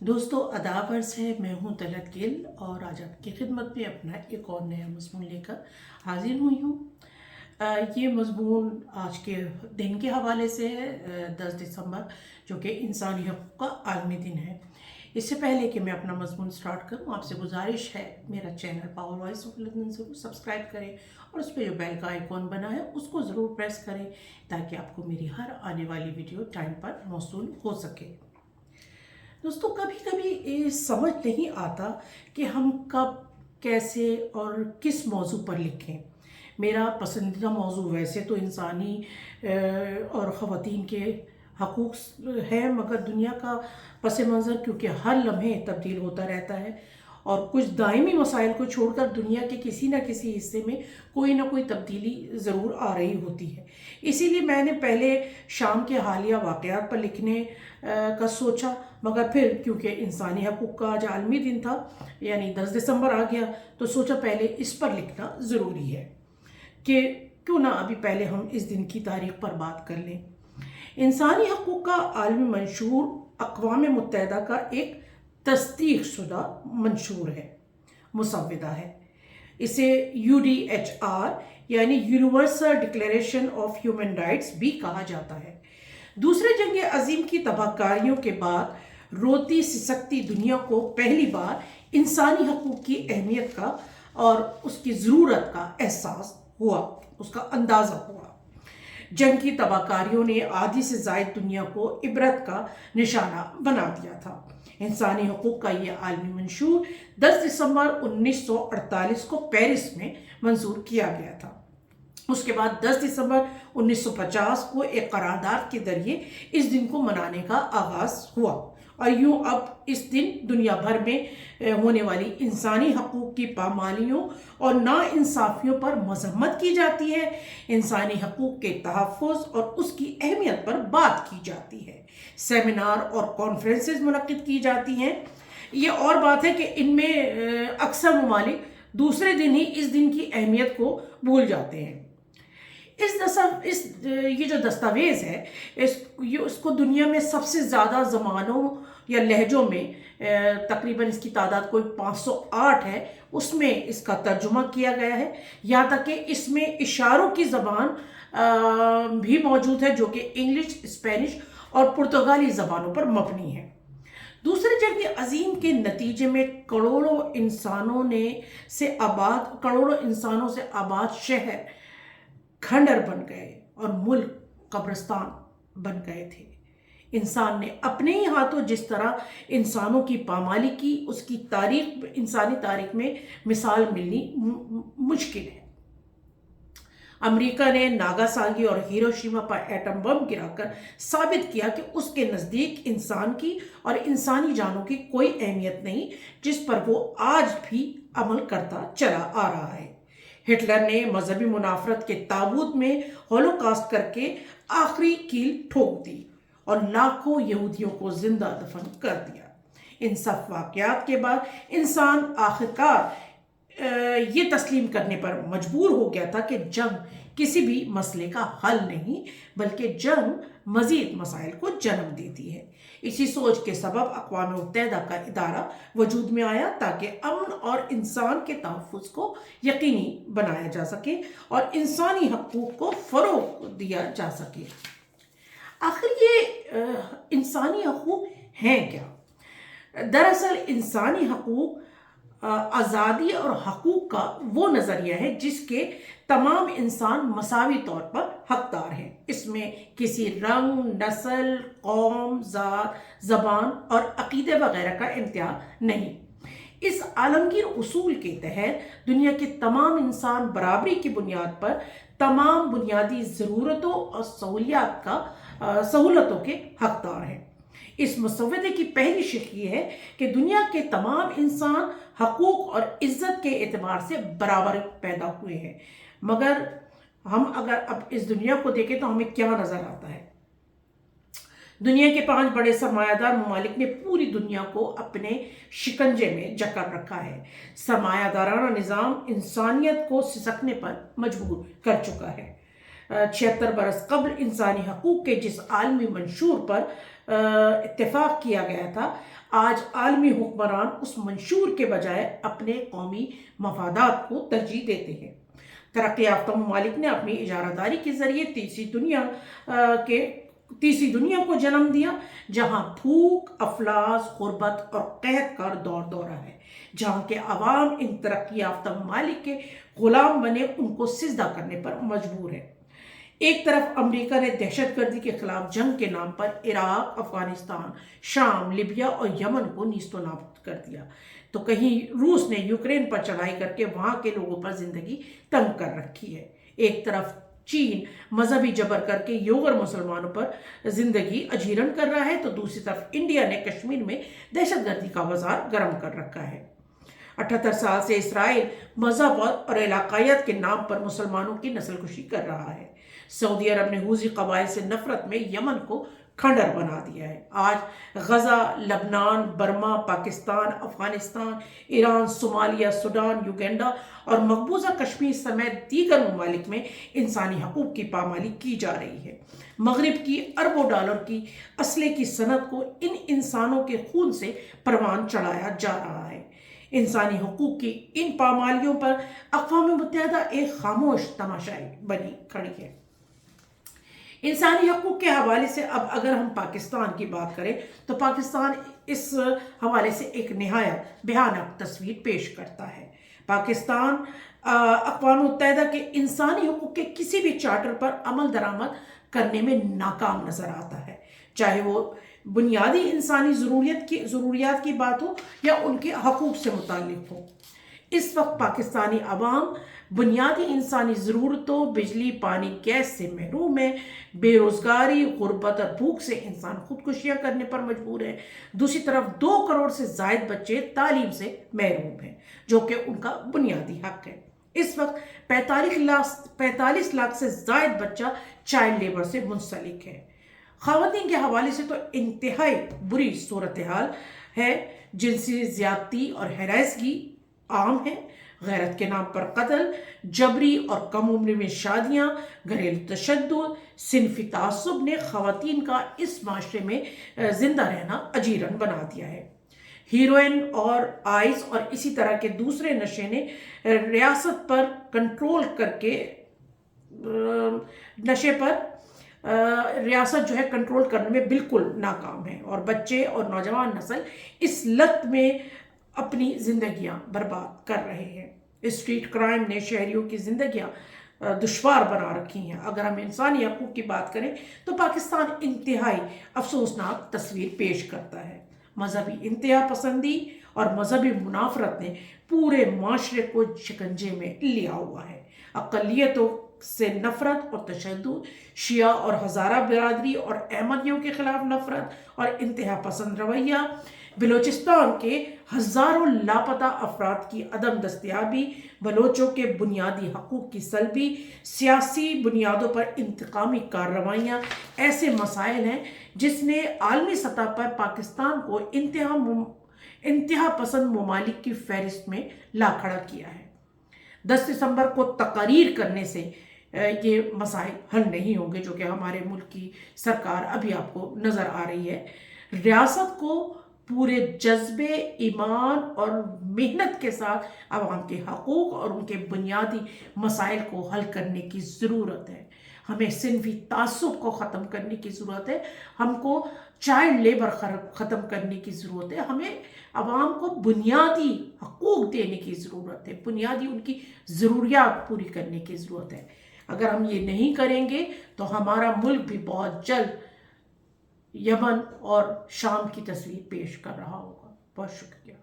دوستو آداب عرض ہے، میں ہوں طلعت گل اور آج آپ کی خدمت میں اپنا ایک اور نیا مضمون لے کر حاضر ہوئی ہوں۔ یہ مضمون آج کے دن کے حوالے سے ہے، 10 دسمبر، جو کہ انسانی حقوق کا عالمی دن ہے۔ اس سے پہلے کہ میں اپنا مضمون سٹارٹ کروں، آپ سے گزارش ہے میرا channel power voice of London سے سبسکرائب کریں اور اس پہ جو بیل کا آئیکن بنا ہے اس کو ضرور پریس کریں تاکہ آپ کو میری ہر آنے والی ویڈیو ٹائم پر موصول ہو سکے۔ دوستو کبھی کبھی یہ سمجھ نہیں آتا کہ ہم کب، کیسے اور کس موضوع پر لکھیں۔ میرا پسندیدہ موضوع ویسے تو انسانی اور خواتین کے حقوق ہے، مگر دنیا کا پس منظر کیونکہ ہر لمحے تبدیل ہوتا رہتا ہے اور کچھ دائمی مسائل کو چھوڑ کر دنیا کے کسی نہ کسی حصے میں کوئی نہ کوئی تبدیلی ضرور آ رہی ہوتی ہے۔ اسی لیے میں نے پہلے شام کے حالیہ واقعات پر لکھنے کا سوچا، مگر پھر کیونکہ انسانی حقوق کا آج عالمی دن تھا، یعنی 10 دسمبر آ گیا، تو سوچا پہلے اس پر لکھنا ضروری ہے کہ کیوں نہ ابھی پہلے ہم اس دن کی تاریخ پر بات کر لیں۔ انسانی حقوق کا عالمی منشور اقوام متحدہ کا ایک تصدیق شدہ منشور ہے، مسودہ ہے۔ اسے UDHR یعنی universal declaration of human rights بھی کہا جاتا ہے۔ دوسرے جنگ عظیم کی تباہ کاریوں کے بعد روتی سسکتی دنیا کو پہلی بار انسانی حقوق کی اہمیت کا اور اس کی ضرورت کا احساس ہوا، اس کا اندازہ ہوا۔ جنگ کی تباہ کاریوں نے آدھی سے زائد دنیا کو عبرت کا نشانہ بنا دیا تھا۔ انسانی حقوق کا یہ عالمی منشور 10 دسمبر 1948 کو پیرس میں منظور کیا گیا تھا۔ اس کے بعد 10 دسمبر 1950 کو ایک قرارداد کے ذریعے اس دن کو منانے کا آغاز ہوا، اور یوں اب اس دن دنیا بھر میں ہونے والی انسانی حقوق کی پامالیوں اور ناانصافیوں پر مذمت کی جاتی ہے، انسانی حقوق کے تحفظ اور اس کی اہمیت پر بات کی جاتی ہے، سیمینار اور کانفرنسز منعقد کی جاتی ہیں۔ یہ اور بات ہے کہ ان میں اکثر ممالک دوسرے دن ہی اس دن کی اہمیت کو بھول جاتے ہیں۔ یہ جو دستاویز ہے اس کو دنیا میں سب سے زیادہ زبانوں یا لہجوں میں، تقریباً اس کی تعداد کوئی 508 ہے، اس میں اس کا ترجمہ کیا گیا ہے، یہاں تک کہ اس میں اشاروں کی زبان بھی موجود ہے جو کہ انگلش، اسپینش اور پرتگالی زبانوں پر مبنی ہے۔ دوسرے جنگ عظیم کے نتیجے میں کروڑوں انسانوں سے آباد شہر کھنڈر بن گئے اور ملک قبرستان بن گئے تھے۔ انسان نے اپنے ہی ہاتھوں جس طرح انسانوں کی پامالی کی، اس کی انسانی تاریخ میں مثال ملنی مشکل ہے۔ امریکہ نے ناگاساکی اور ہیروشیما پر ایٹم بم گرا کر ثابت کیا کہ اس کے نزدیک انسان کی اور انسانی جانوں کی کوئی اہمیت نہیں، جس پر وہ آج بھی عمل کرتا چلا آ رہا ہے۔ ہٹلر نے مذہبی منافرت کے تابوت میں ہولوکاسٹ کر کے آخری کیل ٹھوک دی اور لاکھوں یہودیوں کو زندہ دفن کر دیا۔ ان سب واقعات کے بعد انسان آخرکار یہ تسلیم کرنے پر مجبور ہو گیا تھا کہ جنگ کسی بھی مسئلے کا حل نہیں، بلکہ جنگ مزید مسائل کو جنم دیتی ہے۔ اسی سوچ کے سبب اقوام متحدہ کا ادارہ وجود میں آیا تاکہ امن اور انسان کے تحفظ کو یقینی بنایا جا سکے اور انسانی حقوق کو فروغ دیا جا سکے۔ آخر یہ انسانی حقوق ہیں کیا؟ دراصل انسانی حقوق آزادی اور حقوق کا وہ نظریہ ہے جس کے تمام انسان مساوی طور پر حقدار ہیں۔ اس میں کسی رنگ، نسل، قوم، ذات، زبان اور عقیدے وغیرہ کا امتیاز نہیں۔ اس عالمگیر اصول کے تحت دنیا کے تمام انسان برابری کی بنیاد پر تمام بنیادی ضرورتوں اور سہولتوں کے حقدار ہیں۔ اس مسودے کی پہلی شق یہ ہے کہ دنیا کے تمام انسان حقوق اور عزت کے اعتبار سے برابر پیدا ہوئے ہیں۔ مگر ہم اگر اب اس دنیا کو دیکھیں تو ہمیں کیا نظر آتا ہے؟ دنیا کے 5 بڑے سرمایہ دار ممالک نے پوری دنیا کو اپنے شکنجے میں جکڑ رکھا ہے۔ سرمایہ دارانہ نظام انسانیت کو سسکنے پر مجبور کر چکا ہے۔ 76 برس قبل انسانی حقوق کے جس عالمی منشور پر اتفاق کیا گیا تھا، آج عالمی حکمران اس منشور کے بجائے اپنے قومی مفادات کو ترجیح دیتے ہیں۔ ترقی یافتہ ممالک نے اپنی اجارہ داری کے ذریعے تیسری دنیا کو جنم دیا، جہاں بھوک، افلاس، غربت اور قحط کا دورہ ہے، جہاں کے عوام ان ترقی یافتہ ممالک کے غلام بنے ان کو سجدہ کرنے پر مجبور ہے۔ ایک طرف امریکہ نے دہشت گردی کے خلاف جنگ کے نام پر عراق، افغانستان، شام، لیبیا اور یمن کو نیست و نابود کر دیا، تو کہیں روس نے یوکرین پر چڑھائی کر کے وہاں کے لوگوں پر زندگی تنگ کر رکھی ہے۔ ایک طرف چین مذہبی جبر کر کے یوگر مسلمانوں پر زندگی اجیرن کر رہا ہے، تو دوسری طرف انڈیا نے کشمیر میں دہشت گردی کا بازار گرم کر رکھا ہے۔ 78 سال سے اسرائیل مذہب اور علاقائیت کے نام پر مسلمانوں کی نسل کشی کر رہا ہے۔ سعودی عرب نے حوثی قبائل سے نفرت میں یمن کو کھنڈر بنا دیا ہے۔ آج غزہ، لبنان، Burma, Pakistan, Afghanistan, Iran, Somalia, Sudan, Uganda اور مقبوضہ کشمیر سمیت دیگر ممالک میں انسانی حقوق کی پامالی کی جا رہی ہے۔ مغرب کی اربوں ڈالر کی اسلحے کی صنعت کو ان انسانوں کے خون سے پروان چڑھایا جا رہا ہے۔ انسانی حقوق کی ان پامالیوں پر اقوام متحدہ ایک خاموش تماشائی بنی کھڑی ہے۔ انسانی حقوق کے حوالے سے اب اگر ہم پاکستان کی بات کریں تو پاکستان اس حوالے سے ایک نہایت بھیانک تصویر پیش کرتا ہے۔ پاکستان اقوام متحدہ کے انسانی حقوق کے کسی بھی چارٹر پر عمل درآمد کرنے میں ناکام نظر آتا ہے، چاہے وہ بنیادی انسانی ضروریات کی بات ہو یا ان کے حقوق سے متعلق ہو۔ اس وقت پاکستانی عوام بنیادی انسانی ضرورتوں، بجلی، پانی، گیس سے محروم ہے۔ بے روزگاری، غربت اور بھوک سے انسان خودکشیاں کرنے پر مجبور ہے۔ دوسری طرف 2 کروڑ سے زائد بچے تعلیم سے محروم ہیں، جو کہ ان کا بنیادی حق ہے۔ اس وقت 45 لاکھ سے زائد بچہ چائلڈ لیبر سے منسلک ہے۔ خواتین کے حوالے سے تو انتہائی بری صورتحال ہے۔ جنسی زیادتی اور ہراسگی عام ہے۔ غیرت کے نام پر قتل، جبری اور کم عمری میں شادیاں، گھریلو تشدد، صنفی تعصب نے خواتین کا اس معاشرے میں زندہ رہنا اجیرن بنا دیا ہے۔ ہیروئن اور آئس اور اسی طرح کے دوسرے نشے نے ریاست پر کنٹرول کر کے ریاست جو ہے کنٹرول کرنے میں بالکل ناکام ہے، اور بچے اور نوجوان نسل اس لت میں اپنی زندگیاں برباد کر رہے ہیں۔ اسٹریٹ کرائم نے شہریوں کی زندگیاں دشوار بنا رکھی ہیں۔ اگر ہم انسانی حقوق کی بات کریں تو پاکستان انتہائی افسوسناک تصویر پیش کرتا ہے۔ مذہبی انتہا پسندی اور مذہبی منافرت نے پورے معاشرے کو شکنجے میں لیا ہوا ہے۔ اقلیتوں سے نفرت اور تشدد، شیعہ اور ہزارہ برادری اور احمدیوں کے خلاف نفرت اور انتہا پسند رویہ، بلوچستان کے ہزاروں لاپتہ افراد کی عدم دستیابی، بلوچوں کے بنیادی حقوق کی سلبی، سیاسی بنیادوں پر انتقامی کارروائیاں ایسے مسائل ہیں جس نے عالمی سطح پر پاکستان کو انتہا پسند ممالک کی فہرست میں لا کھڑا کیا ہے۔ 10 دسمبر کو تقاریر کرنے سے یہ مسائل حل نہیں ہوں گے، جو کہ ہمارے ملک کی سرکار ابھی آپ کو نظر آ رہی ہے۔ ریاست کو پورے جذبے، ایمان اور محنت کے ساتھ عوام کے حقوق اور ان کے بنیادی مسائل کو حل کرنے کی ضرورت ہے۔ ہمیں صنفی تعصب کو ختم کرنے کی ضرورت ہے، ہم کو چائلڈ لیبر ختم کرنے کی ضرورت ہے، ہمیں عوام کو بنیادی حقوق دینے کی ضرورت ہے، بنیادی ان کی ضروریات پوری کرنے کی ضرورت ہے۔ اگر ہم یہ نہیں کریں گے تو ہمارا ملک بھی بہت جلد یمن اور شام کی تصویر پیش کر رہا ہوگا۔ بہت شکریہ۔